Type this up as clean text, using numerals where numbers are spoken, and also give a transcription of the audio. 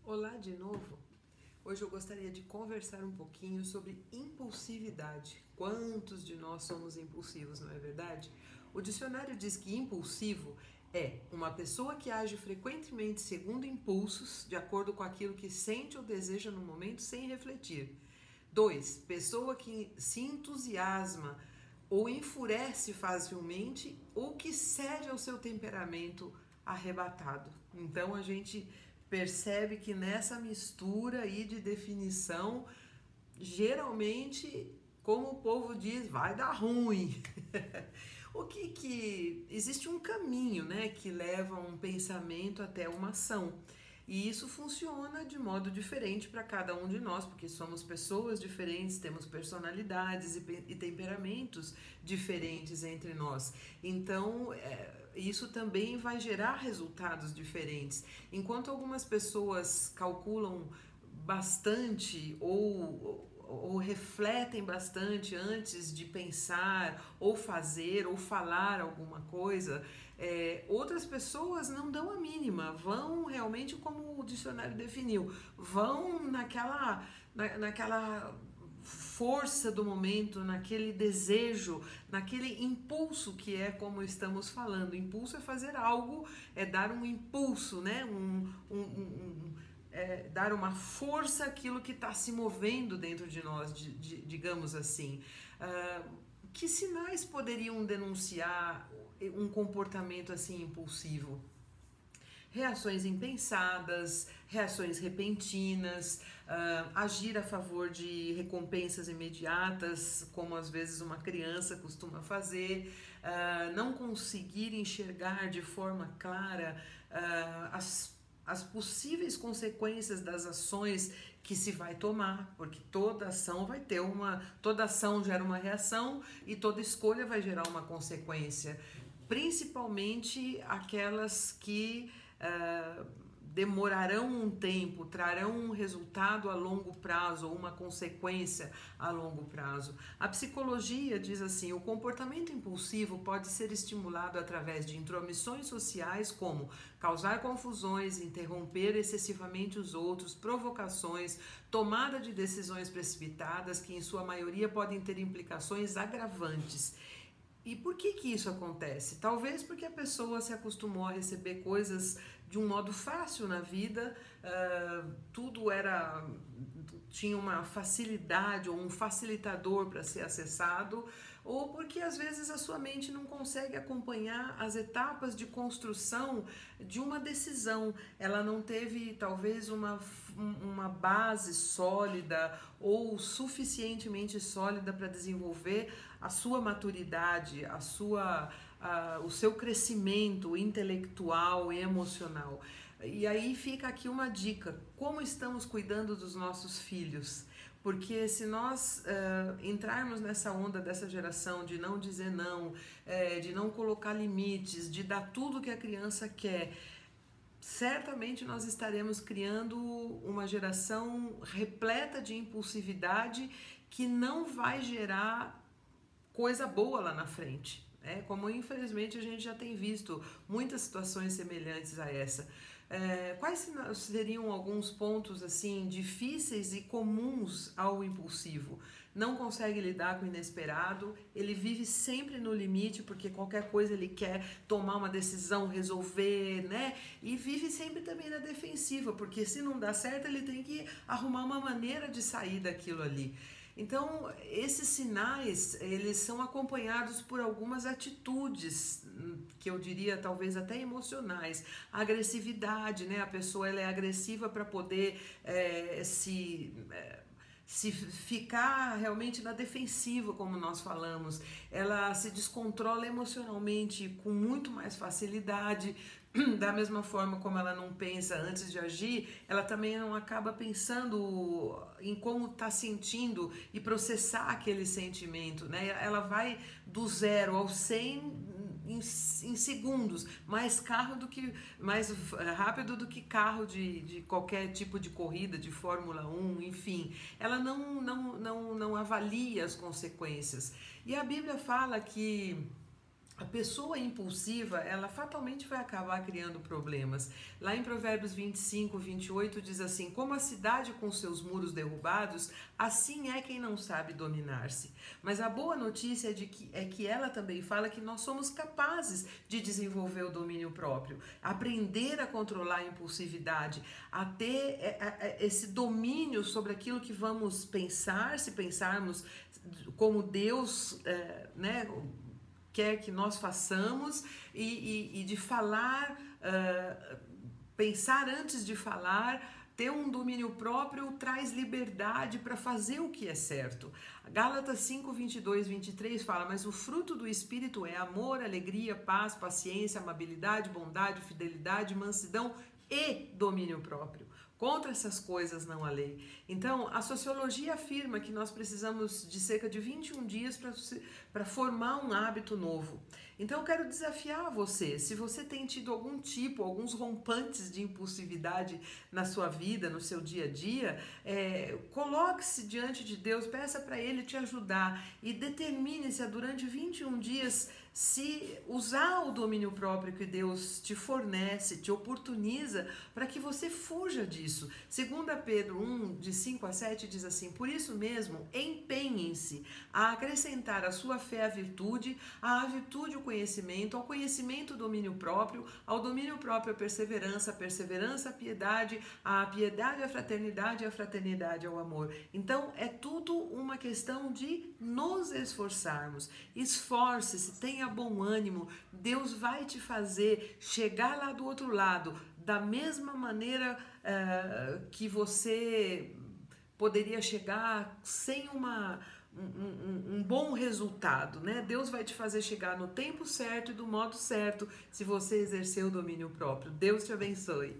Olá de novo. Hoje eu gostaria de conversar um pouquinho sobre impulsividade. Quantos de nós somos impulsivos, não é verdade? O dicionário diz que impulsivo é uma pessoa que age frequentemente segundo impulsos, de acordo com aquilo que sente ou deseja no momento, sem refletir. 2. Pessoa que se entusiasma ou enfurece facilmente ou que cede ao seu temperamento arrebatado. Então a gente percebe que nessa mistura aí de definição, geralmente, como o povo diz, vai dar ruim. Existe um caminho, né, que leva um pensamento até uma ação. E isso funciona de modo diferente para cada um de nós, porque somos pessoas diferentes, temos personalidades e temperamentos diferentes entre nós. Então, isso também vai gerar resultados diferentes. Enquanto algumas pessoas calculam bastante ou refletem bastante antes de pensar, ou fazer, ou falar alguma coisa, outras pessoas não dão a mínima, vão realmente como o dicionário definiu, vão naquela força do momento, naquele desejo, naquele impulso que é como estamos falando. Impulso é fazer algo, é dar um impulso, né? Dar uma força àquilo que está se movendo dentro de nós, digamos assim. Que sinais poderiam denunciar um comportamento assim impulsivo? Reações impensadas, reações repentinas, agir a favor de recompensas imediatas, como às vezes uma criança costuma fazer, não conseguir enxergar de forma clara as possíveis consequências das ações que se vai tomar, porque toda ação vai ter toda ação gera uma reação e toda escolha vai gerar uma consequência, principalmente aquelas que demorarão um tempo, trarão um resultado a longo prazo ou uma consequência a longo prazo. A psicologia diz assim: o comportamento impulsivo pode ser estimulado através de intromissões sociais, como causar confusões, interromper excessivamente os outros, provocações, tomada de decisões precipitadas, que em sua maioria podem ter implicações agravantes. E por que isso acontece? Talvez porque a pessoa se acostumou a receber coisas de um modo fácil na vida, tudo tinha uma facilidade ou um facilitador para ser acessado, ou porque às vezes a sua mente não consegue acompanhar as etapas de construção de uma decisão. Ela não teve talvez uma base sólida ou suficientemente sólida para desenvolver a sua maturidade, o seu crescimento intelectual e emocional. E aí fica aqui uma dica: como estamos cuidando dos nossos filhos? Porque se nós entrarmos nessa onda dessa geração de não dizer não, de não colocar limites, de dar tudo que a criança quer, certamente nós estaremos criando uma geração repleta de impulsividade que não vai gerar coisa boa lá na frente. Como infelizmente a gente já tem visto muitas situações semelhantes a essa. Quais seriam alguns pontos assim difíceis e comuns ao impulsivo? Não consegue lidar com o inesperado, ele vive sempre no limite, porque qualquer coisa ele quer tomar uma decisão, resolver, né? E vive sempre também na defensiva, porque se não dá certo ele tem que arrumar uma maneira de sair daquilo ali. Então, esses sinais, eles são acompanhados por algumas atitudes, que eu diria talvez até emocionais. A agressividade, né? A pessoa ela é agressiva para poder se ficar realmente na defensiva, como nós falamos. Ela se descontrola emocionalmente com muito mais facilidade. Da mesma forma como ela não pensa antes de agir, ela também não acaba pensando em como está sentindo e processar aquele sentimento, né? Ela vai do 0 ao 100 em segundos, mais rápido do que carro de qualquer tipo de corrida, de Fórmula 1, enfim. Ela não avalia as consequências. E a Bíblia fala que A pessoa impulsiva, ela fatalmente vai acabar criando problemas. Lá em Provérbios 25, 28 diz assim: como a cidade com seus muros derrubados, assim é quem não sabe dominar-se. Mas a boa notícia é que ela também fala que nós somos capazes de desenvolver o domínio próprio, aprender a controlar a impulsividade, a ter esse domínio sobre aquilo que vamos pensar, se pensarmos como Deus, né, quer que nós façamos e de falar, pensar antes de falar, ter um domínio próprio traz liberdade para fazer o que é certo. Gálatas 5, 22, 23 fala: mas o fruto do Espírito é amor, alegria, paz, paciência, amabilidade, bondade, fidelidade, mansidão e domínio próprio. Contra essas coisas não há lei. Então, a sociologia afirma que nós precisamos de cerca de 21 dias para formar um hábito novo. Então, eu quero desafiar você, se você tem tido alguns rompantes de impulsividade na sua vida, no seu dia a dia, coloque-se diante de Deus, peça para Ele te ajudar e determine-se durante 21 dias se usar o domínio próprio que Deus te fornece, te oportuniza para que você fuja disso. 2 Pedro 1, de 5 a 7 diz assim: por isso mesmo, empenhem-se a acrescentar à sua fé a virtude o conhecimento, ao conhecimento o domínio próprio, ao domínio próprio a perseverança a piedade, a piedade a fraternidade e a fraternidade ao amor. Então, é tudo uma questão de nos esforçarmos. Esforce-se, tenha bom ânimo, Deus vai te fazer chegar lá do outro lado, da mesma maneira que você poderia chegar sem um bom resultado, né? Deus vai te fazer chegar no tempo certo e do modo certo se você exercer o domínio próprio. Deus te abençoe.